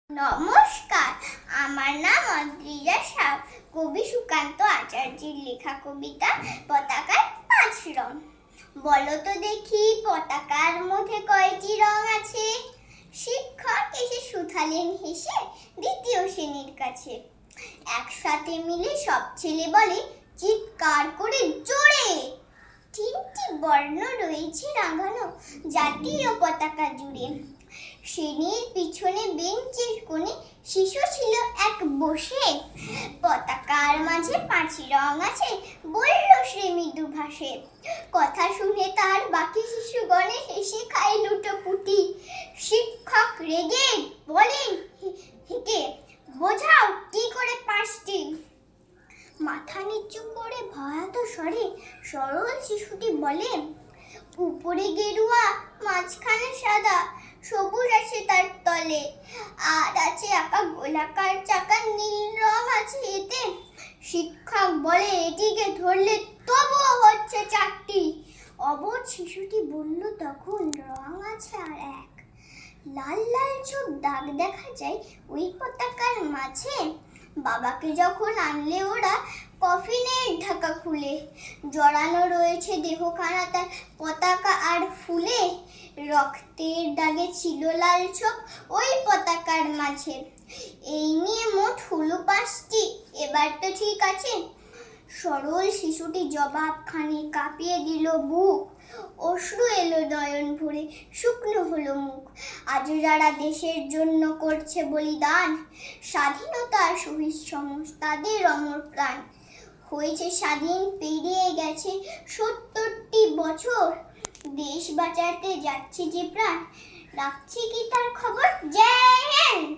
নমস্কার, আমার নাম অদ্রিজা সাউ। কবি সুকান্ত আচার্যের লেখা কবিতা পতাকার 5 রং। বলো তো দেখি পতাকার মধ্যে কয়টি রং আছে? শিক্ষক এসে শুধালেন হেসে দ্বিতীয় শ্রেণীর কাছে। একসাথে মিলে সব ছেলে বলে চিৎকার করে জোরে, 3টি বর্ণ রয়েছে রাঙানো জাতীয় পতাকা জুড়ে। শ্রেণীর পিছনে বেঞ্চের কোণে শিশু ছিল এক বসে। পতাকার মাঝে 5 রং আছে, বলল সে মৃদু ভাষে। কথা শুনে তার বাকি শিশুগণে হেসে খায় লুটোপুটি। শিক্ষক রেগে বলেন হেঁটে, বোঝাও কি করে 5টি। মাথা নিচু করে ভয়াত স্বরে সরল শিশুটি বলে, উপরে গেরুয়া, মাঝখানে সাদা, সবুজ আছে তার তলে, আর আছে আঁকা গোলাকার চাকা, নীল রং আছে এতে। শিক্ষক বলে এটিকে ধরলে তবুও হচ্ছে 4টি। অবোধ শিশুটি বলল তখন রং আছে আর এক। লাল লাল চোখ দাগ দেখা যায় ওই পতাকার মাঝে। বাবাকে যখন আনলে ওরা কফিনের ঢাকা খুলে, জড়ানো রয়েছে দেহখানা তার পতাকা আর ফুলে। রক্তের দাগে ছিল লাল ছোপ ওই পতাকার মাঝে। এই নিয়ে মোট হলো 5টি, এবার তো ঠিক আছে। সরল শিশুটি জবাবখানি কাঁপিয়ে দিল বুক, অশ্রু এলো নয়ন ভরে, শুকনো হলো মুখ। আজ যারা দেশের জন্য করছে বলিদান, স্বাধীনতার শহীদ সমস্ত তাদের অমর প্রাণ। হয়েছে স্বাধীন, পেরিয়ে গেছে 70টি বছর, দেশ বাঁচাতে যাচ্ছে যে প্রাণ, রাখছি কি তার খবর? জয় হিন্দ।